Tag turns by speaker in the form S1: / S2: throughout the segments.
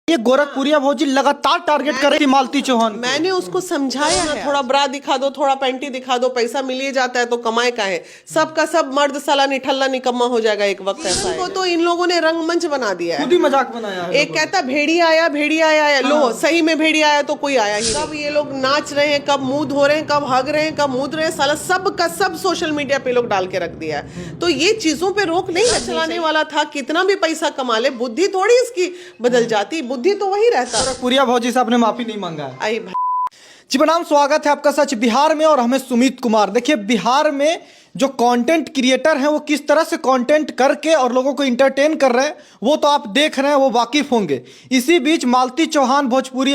S1: ये गोरखपुरिया भौजी लगातार टारगेट कर रही थी मालती चौहान को।
S2: मैंने उसको समझाया है, थोड़ा ब्रा दिखा दो, थोड़ा पैंटी दिखा दो, पैसा मिल ही जाता है तो कमाए का है। सबका सब मर्द साला निठल्ला निकम्मा हो जाएगा एक वक्त ऐसा है। तो इन लोगों ने रंगमंच बना दिया है,
S1: खुद ही मजाक बनाया है।
S2: एक कहता भेड़िया आया, भेड़िया आया, लो सही में भेड़िया आया तो कोई आया ही। कब ये लोग नाच रहे हैं, कब मुंह धो रहे हैं, कब हग रहे हैं, कब मूद रहे हैं, साला सब का सब सोशल मीडिया पे लोग डाल के रख दिया है। तो ये चीजों पे रोक नहीं चलाने वाला था, कितना भी पैसा कमा ले, बुद्धि थोड़ी इसकी बदल जाती, बुद्धि तो वही रहता।
S1: गोरखपुरिया भौजी से आपने माफी नहीं मांगा है।
S2: आई भाई
S1: जी प्रणाम, स्वागत है आपका सच बिहार में और हमें सुमित कुमार। देखिए बिहार में जो कंटेंट क्रिएटर हैं वो किस तरह से कंटेंट करके और लोगों को इंटरटेन कर रहे हैं वो तो आप देख रहे हैं, वो वाकिफ होंगे। इसी बीच मालती चौहान भोजपुरी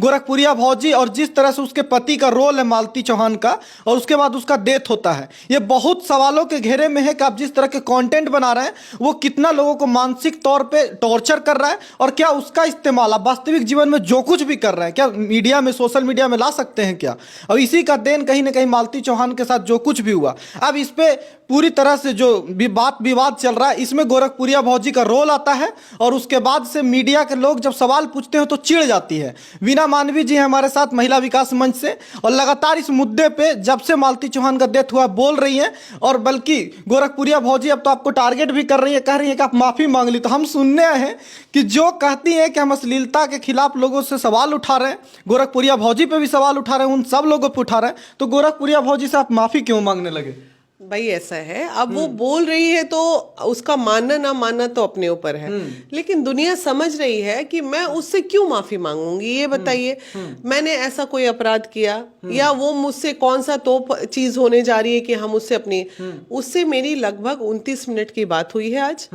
S1: गोरखपुरिया भौजी और जिस तरह से उसके पति का रोल है मालती चौहान का और उसके बाद उसका डेथ होता है, ये बहुत सवालों के घेरे में है कि आप जिस तरह के कंटेंट बना रहे हैं वो कितना लोगों को मानसिक तौर पर टॉर्चर कर रहा है और क्या उसका इस्तेमाल आप वास्तविक जीवन में जो कुछ भी कर रहे हैं क्या मीडिया में, सोशल मीडिया में ला सकते हैं क्या। और इसी का देन कहीं ना कहीं मालती चौहान के साथ जो कुछ भी हुआ, अब इस पे पूरी तरह से जो बात विवाद चल रहा है इसमें गोरखपुरिया भौजी का रोल आता है और उसके बाद से मीडिया के लोग जब सवाल पूछते हैं तो चिढ़ जाती है। वीना मानवी जी हैं हमारे साथ महिला विकास मंच से और लगातार इस मुद्दे पे जब से मालती चौहान का डेथ हुआ बोल रही हैं और बल्कि गोरखपुरिया भौजी अब तो आपको टारगेट भी कर रही है, कह रही है कि आप माफी मांग ली। तो हम सुनने आए हैं कि जो कहती है कि हम अश्लीलता के खिलाफ लोगों से सवाल उठा रहे हैं, गोरखपुरिया भौजी पे भी सवाल उठा रहे हैं, उन सब लोगों पर उठा रहे हैं, तो गोरखपुरिया भौजी से आप माफी क्यों मांगने लगे?
S2: भाई ऐसा है, अब वो बोल रही है तो उसका मानना ना मानना तो अपने ऊपर है, लेकिन दुनिया समझ रही है कि मैं उससे क्यों माफी मांगूंगी। ये बताइए मैंने ऐसा कोई अपराध किया या वो मुझसे कौन सा तो चीज होने जा रही है कि हम उससे अपनी उससे मेरी लगभग 29 मिनट की बात हुई है आज।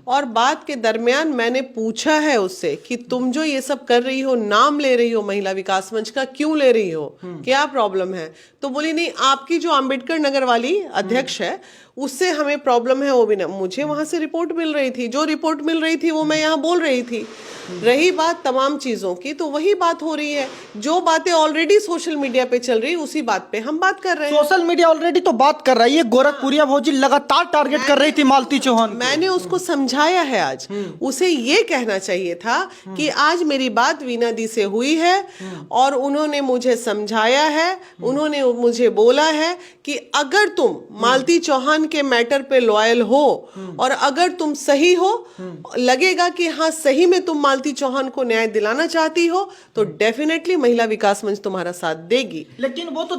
S2: और बात के दरमियान मैंने पूछा है उससे कि तुम जो ये सब कर रही हो, नाम ले रही हो महिला विकास मंच का, क्यों ले रही हो, क्या प्रॉब्लम है। तो बोली नहीं, आपकी जो अंबेडकर नगर वाली अध्यक्ष है उससे हमें प्रॉब्लम है। वो भी ना, मुझे वहां से रिपोर्ट मिल रही थी, जो रिपोर्ट मिल रही थी वो मैं यहाँ बोल रही थी। रही बात तमाम चीजों की, तो वही बात हो रही है, जो बातें ऑलरेडी सोशल मीडिया पे चल रही है उसी बात पे हम बात कर रहे हैं।
S1: सोशल मीडिया ऑलरेडी तो बात कर रहा है, ये गोरखपुरिया भौजी लगातार टारगेट कर रही थी मालती चौहान।
S2: मैंने उसको समझाया है आज, उसे ये कहना चाहिए था कि आज मेरी बात वीना दी से हुई है और उन्होंने मुझे समझाया है, उन्होंने मुझे बोला है कि अगर तुम मालती चौहान के मैटर पे लॉयल हो और अगर तुम सही हो, लगेगा कि हाँ सही में तुम मालती चौहान को न्याय दिलाना चाहती हो, तो डेफिनेटली महिला विकास मंच तुम्हारा साथ देगी।
S1: लेकिन वो तो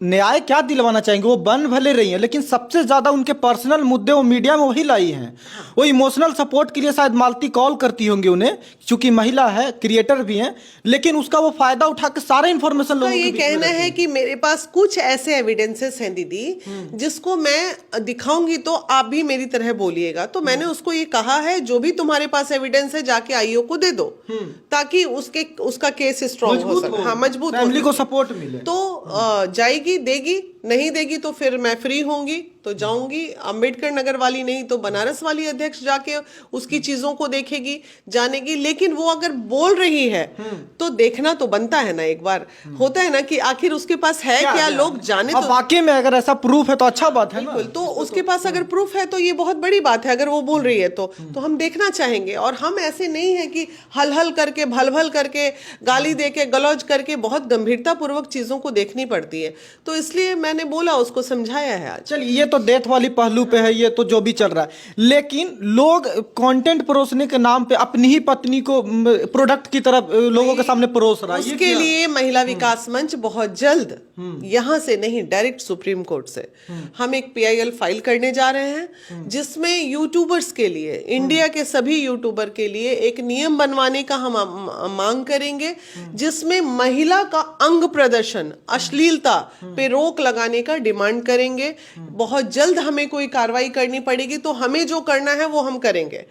S1: न्याय क्या दिलवाना चाहेंगे, वो बन भले रही हैं, लेकिन सबसे ज्यादा उनके पर्सनल मुद्दे वो मीडिया में वही लाई हैं। वो इमोशनल सपोर्ट के लिए शायद मालती कॉल करती होंगी उन्हें, क्योंकि महिला है, क्रिएटर भी हैं, लेकिन उसका वो फायदा उठा के सारा इन्फॉर्मेशन लोगों
S2: ये कहना है कि मेरे पास कुछ ऐसे एविडेंसेस हैं दीदी जिसको मैं दिखाऊंगी तो आप भी मेरी तरह बोलिएगा। तो मैंने उसको ये कहा है जो भी तुम्हारे पास एविडेंस है जाके आईओ को दे दो ताकि उसका केस स्ट्रॉन्ग हो सके, हाँ मजबूत,
S1: फैमिली को सपोर्ट मिले।
S2: तो जाएगी, देगी, नहीं देगी तो फिर मैं फ्री होंगी तो जाऊंगी। अंबेडकर नगर वाली नहीं तो बनारस वाली अध्यक्ष जाके उसकी चीजों को देखेगी, जानेगी। लेकिन वो अगर बोल रही है तो देखना तो बनता है ना, एक बार होता है ना कि आखिर उसके पास है क्या लोग जाने। तो
S1: वाकई में अगर ऐसा प्रूफ है तो अच्छा बात है ना।
S2: तो उसके पास अगर प्रूफ है तो ये बहुत बड़ी बात है। अगर वो बोल रही है तो हम देखना चाहेंगे। और हम ऐसे नहीं है कि हल हल करके, भल भल करके, गाली दे के, गलौज करके, बहुत गंभीरता पूर्वक चीजों को देखनी पड़ती है। तो इसलिए मैंने बोला, उसको समझाया है आज।
S1: चलिए ये तो डेथ वाली पहलू पे है, ये तो जो भी चल रहा है, लेकिन लोग कंटेंट परोसने के नाम पे अपनी ही पत्नी को प्रोडक्ट की तरफ लोगों के सामने परोस रहा है।
S2: उसके लिए महिला विकास मंच बहुत जल्द यहां से नहीं, डायरेक्ट सुप्रीम कोर्ट से हम एक PIL फाइल करने जा रहे हैं जिसमें यूट्यूबर्स के लिए, इंडिया के सभी यूट्यूबर के लिए एक नियम बनवाने का हम मांग करेंगे जिसमें महिला का अंग प्रदर्शन, अश्लीलता पे रोक लगाने का डिमांड करेंगे। बहुत जल्द हमें कोई कार्रवाई करनी पड़ेगी, तो हमें जो करना है वो हम करेंगे।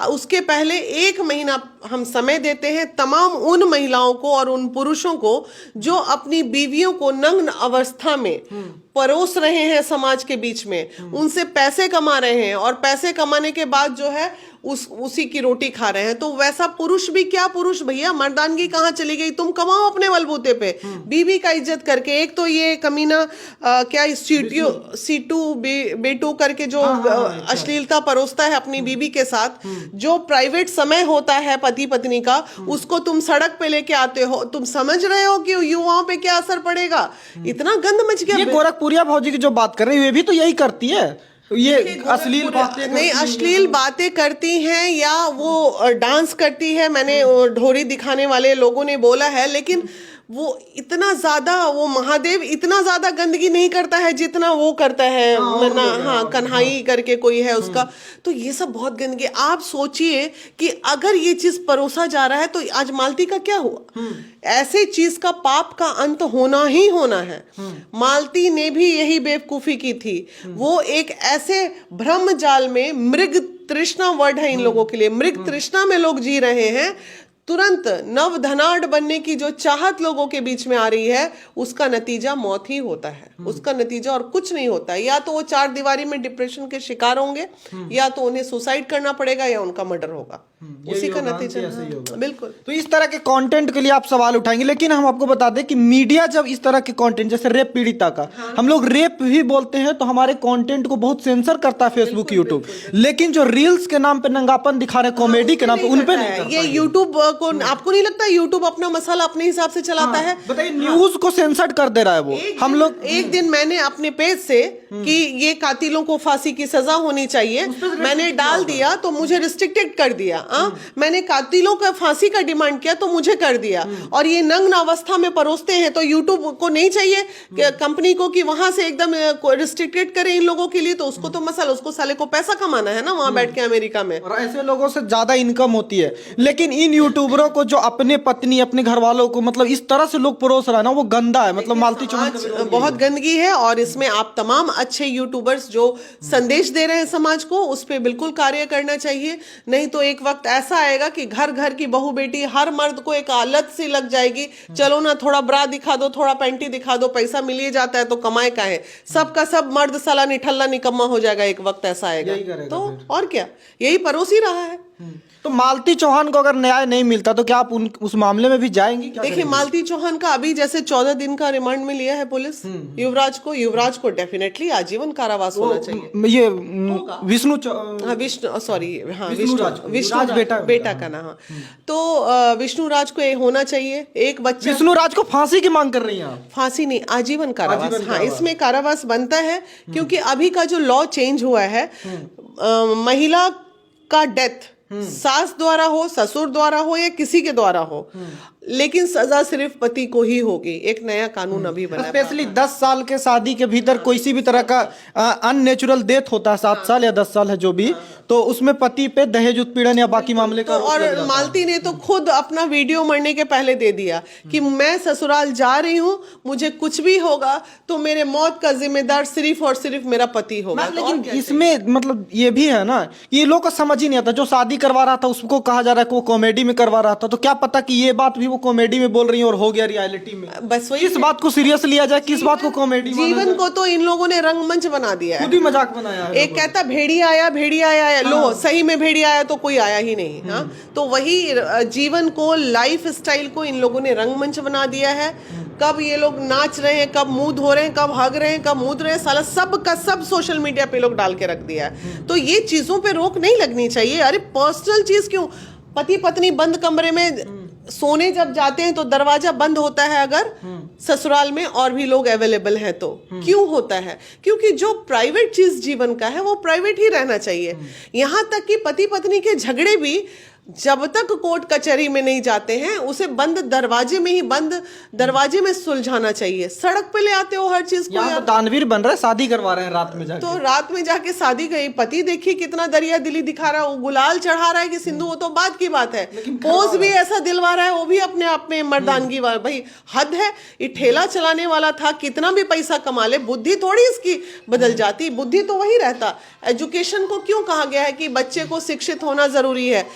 S2: उसके पहले 1 महीना हम समय देते हैं तमाम उन महिलाओं को और उन पुरुषों को जो अपनी बीवियों को नग्न अवस्था में परोस रहे हैं समाज के बीच में, उनसे पैसे कमा रहे हैं और पैसे कमाने के बाद जो है उसी की रोटी खा रहे हैं। तो वैसा पुरुष भी क्या पुरुष भैया, मर्दानगी कहाँ चली गई? तुम कमाओ अपने बलबूते पे, बीवी का इज्जत करके। एक तो ये कमीना क्या सीटू बेटू करके जो अश्लीलता परोसता है अपनी बीवी के साथ, जो प्राइवेट समय होता है पति पत्नी का, उसको तुम सड़क पे लेके आते हो। तुम समझ रहे हो कि युवाओं पे क्या असर पड़ेगा? इतना गंद मच गया।
S1: ये गोरखपुरिया भौजी की जो बात कर रही है, ये भी तो यही करती है, ये अश्लील बातें
S2: नहीं, अश्लील बातें करती हैं या वो डांस करती है। मैंने ढोरी दिखाने वाले लोगों ने बोला है, लेकिन वो इतना ज्यादा, वो महादेव इतना ज्यादा गंदगी नहीं करता है जितना वो करता है। कन्हाई करके कोई है उसका, तो ये सब बहुत गंदगी। आप सोचिए कि अगर ये चीज परोसा जा रहा है तो आज मालती का क्या हुआ? ऐसे चीज का पाप का अंत होना ही होना है। मालती ने भी यही बेवकूफी की थी। वो एक ऐसे भ्रम जाल में, मृग तृष्णा वर्ड है इन लोगों के लिए, मृग तृष्णा में लोग जी रहे हैं। तुरंत नव धनाढ़ बनने की जो चाहत लोगों के बीच में आ रही है, उसका नतीजा मौत ही होता है। उसका नतीजा और कुछ नहीं होता है। या तो वो चार दीवारी में डिप्रेशन के शिकार होंगे, या तो उन्हें सुसाइड करना पड़ेगा, या उनका मर्डर होगा। उसी का नतीजा बिल्कुल।
S1: तो इस तरह के कंटेंट के लिए आप सवाल उठाएंगे, लेकिन हम आपको बता दें कि मीडिया जब इस तरह के कंटेंट, जैसे रेप पीड़िता का, हम लोग रेप भी बोलते हैं, तो हमारे कंटेंट को बहुत सेंसर करता है फेसबुक, यूट्यूब। लेकिन जो रील्स के नाम पे नंगापन दिखा रहे, कॉमेडी के नाम पे, उन पे नहीं।
S2: ये यूट्यूब को, आपको नहीं लगता यूट्यूब अपना मसाला अपने हिसाब से चलाता है?
S1: बताइए, न्यूज को सेंसर कर दे रहा है वो। हम लोग
S2: एक दिन मैंने अपने पेज से कि ये कातिलों को फांसी की सजा होनी चाहिए, मैंने डाल दिया तो मुझे रिस्ट्रिक्टेड कर दिया। मैंने कातिलों का फांसी का डिमांड किया तो मुझे कर दिया। और ये नग्न अवस्था में परोसते हैं, तो यूट्यूब को नहीं चाहिए कंपनी को कि वहां से एकदम रिस्ट्रिक्टेड करे इन लोगों के लिए? तो उसको तो मसाला, उसको साले को पैसा कमाना है ना वहां बैठ के अमेरिका में,
S1: और ऐसे लोगों से ज्यादा इनकम होती है। लेकिन इन यूट्यूबरों को जो अपने पत्नी, अपने घर वालों को मतलब इस तरह से लोग परोस रहा है ना, वो गंदा है। मतलब मालती चौहान
S2: बहुत गंदगी है। और इसमें आप तमाम अच्छे यूट्यूबर्स जो संदेश दे रहे हैं समाज को, उस पर बिल्कुल कार्य करना चाहिए। नहीं तो एक वक्त ऐसा आएगा कि घर घर की बहू बेटी, हर मर्द को एक आदत सी लग जाएगी, चलो ना थोड़ा ब्रा दिखा दो, थोड़ा पैंटी दिखा दो, पैसा मिल ही जाता है तो कमाए का है। सबका सब मर्द साला निठल्ला निकम्मा हो जाएगा। एक वक्त ऐसा आएगा तो और क्या, यही परोस ही रहा है।
S1: तो मालती चौहान को अगर न्याय नहीं मिलता तो क्या आप उस मामले में भी जाएंगी?
S2: देखिए, मालती चौहान का अभी जैसे 14 दिन का रिमांड में लिया है पुलिस युवराज को डेफिनेटली आजीवन कारावास होना चाहिए।
S1: ये विष्णु
S2: बेटा का नाम। तो विष्णु राज को होना चाहिए। एक बच्चा,
S1: विष्णु राज को फांसी की मांग कर रही हैं?
S2: फांसी नहीं, आजीवन कारावास। हाँ, इसमें कारावास बनता है, क्योंकि अभी का जो लॉ चेंज हुआ है, महिला का डेथ सास द्वारा हो, ससुर द्वारा हो, या किसी के द्वारा हो, लेकिन सजा सिर्फ पति को ही होगी। एक नया कानून अभी बना है।
S1: स्पेशली 10 साल के शादी के भीतर कोई सी भी तरह का अननेचुरल डेथ होता है, 7 साल या 10 साल है जो भी, तो उसमें पति पे दहेज उत्पीड़न या बाकी मामले का
S2: और मालती ने तो खुद अपना वीडियो मरने के पहले दे दिया कि मैं ससुराल जा रही हूँ, मुझे कुछ भी होगा तो मेरे मौत का जिम्मेदार सिर्फ और सिर्फ मेरा पति होगा।
S1: लेकिन इसमें मतलब ये भी है ना, ये लोग को समझ ही नहीं आता। जो शादी करवा रहा था उसको कहा जा रहा है कि वो कॉमेडी में करवा रहा था, तो क्या पता कि ये बात भी वो कॉमेडी में बोल रही है और हो गया रियलिटी में।
S2: बस वही,
S1: किस बात को सीरियस लिया जाए, किस बात को कॉमेडी?
S2: जीवन को तो इन लोगों ने रंगमंच बना दिया है,
S1: खुद ही मजाक बनाया है।
S2: एक कहता भेड़िया आया, लो सही में भेड़िया आया तो कोई आया ही नहीं। हाँ, तो वही जीवन को, लाइफ स्टाइल को इन लोगों ने रंगमंच बना दिया है। कब ये लोग नाच रहे हैं, कब मुंह धो रहे हैं, कब हग रहे हैं, कब मुंह रहे हैं, साला सब का सब सोशल मीडिया पे लोग डाल के रख दिया है। तो ये चीजों पे रोक नहीं लगनी चाहिए। अरे पर्सनल चीज क्यों? पति पत्नी बंद कमरे में सोने जब जाते हैं तो दरवाजा बंद होता है, अगर ससुराल में और भी लोग अवेलेबल हैं तो क्यों होता है? क्योंकि जो प्राइवेट चीज जीवन का है वो प्राइवेट ही रहना चाहिए। यहां तक कि पति पत्नी के झगड़े भी जब तक कोर्ट कचहरी में नहीं जाते हैं, उसे बंद दरवाजे में सुलझाना चाहिए। सड़क पे ले आते हो हर चीज को।
S1: यहाँ तो दानवीर बन रहा है, शादी करवा रहे हैं रात में जाके।
S2: तो रात में जाके शादी गई, पति देखिए कितना दरिया दिली दिखा रहा है, वो गुलाल चढ़ा रहा है कि सिंधु, वो तो बात की बात है। पोज भी ऐसा दिलवा रहा है, वो भी अपने आप में मर्दानगी वाला। भाई हद है। ये ठेला चलाने वाला था, कितना भी पैसा कमा ले, बुद्धि थोड़ी इसकी बदल जाती, बुद्धि तो वही रहता। एजुकेशन को क्यों कहा गया है कि बच्चे को शिक्षित होना जरूरी है?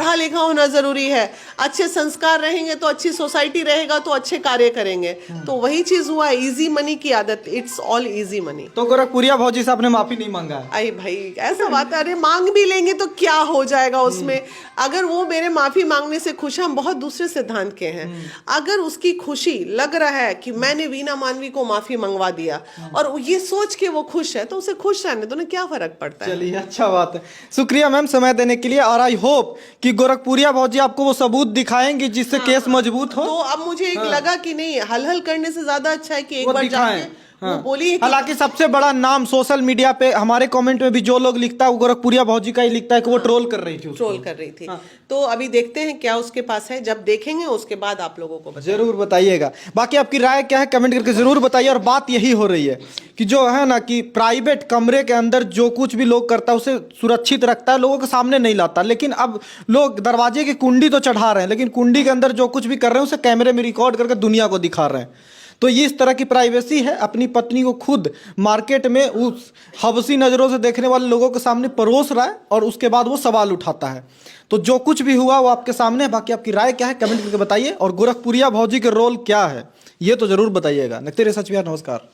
S2: पढ़ा लिखा होना जरूरी है, अच्छे संस्कार रहेंगे तो अच्छी सोसाइटी रहेगा तो अच्छे कार्य करेंगे। तो वही चीज हुआ, इजी मनी की आदत, इट्स ऑल इजी मनी।
S1: तो गोरखपुरिया भौजी से आपने माफी नहीं मांगा है?
S2: अरे भाई ऐसा बात है, अरे मांग भी लेंगे तो क्या हो जाएगा उसमें? अगर वो मेरे माफी मांगने से खुश है, हम बहुत दूसरे सिद्धांत के हैं, अगर उसकी खुशी लग रहा है कि मैंने वीना मानवी को माफी मंगवा दिया और ये सोच के वो खुश है, तो उसे खुश रहने दो ना, क्या फर्क पड़ता है।
S1: चलिए अच्छा बात है, शुक्रिया मैम समय देने के लिए। और आई होप कि गोरखपुरिया भौजी आपको वो सबूत दिखाएंगे जिससे केस मजबूत हो।
S2: तो अब मुझे एक लगा कि नहीं, हल हल करने से ज्यादा अच्छा है कि एक
S1: वो
S2: बार
S1: दिखाएं।
S2: जाके वो बोली।
S1: हालांकि सबसे बड़ा नाम सोशल मीडिया पे हमारे कमेंट में भी जो लोग लिखता है वो गोरखपुरिया भौजी का ही लिखता है कि वो ट्रोल कर रही थी,
S2: ट्रोल कर रही थी। तो अभी देखते हैं क्या उसके पास है, जब देखेंगे उसके बाद आप लोगों को
S1: जरूर बताइएगा। बाकी आपकी राय क्या है कमेंट करके जरूर बताइए। और बात यही हो रही है कि जो है ना कि प्राइवेट कमरे के अंदर जो कुछ भी लोग करता है उसे सुरक्षित रखता है, लोगों के सामने नहीं लाता। लेकिन अब लोग दरवाजे की कुंडी तो चढ़ा रहे हैं, लेकिन कुंडी के अंदर जो कुछ भी कर रहे हैं उसे कैमरे में रिकॉर्ड करके दुनिया को दिखा रहे हैं। तो ये इस तरह की प्राइवेसी है, अपनी पत्नी को खुद मार्केट में उस हवसी नज़रों से देखने वाले लोगों के सामने परोस रहा है और उसके बाद वो सवाल उठाता है। तो जो कुछ भी हुआ वो आपके सामने है। बाकी आपकी राय क्या है कमेंट करके बताइए, और गोरखपुरिया भौजी के रोल क्या है ये तो जरूर बताइएगा। नखते रहिए सच बिहार, नमस्कार।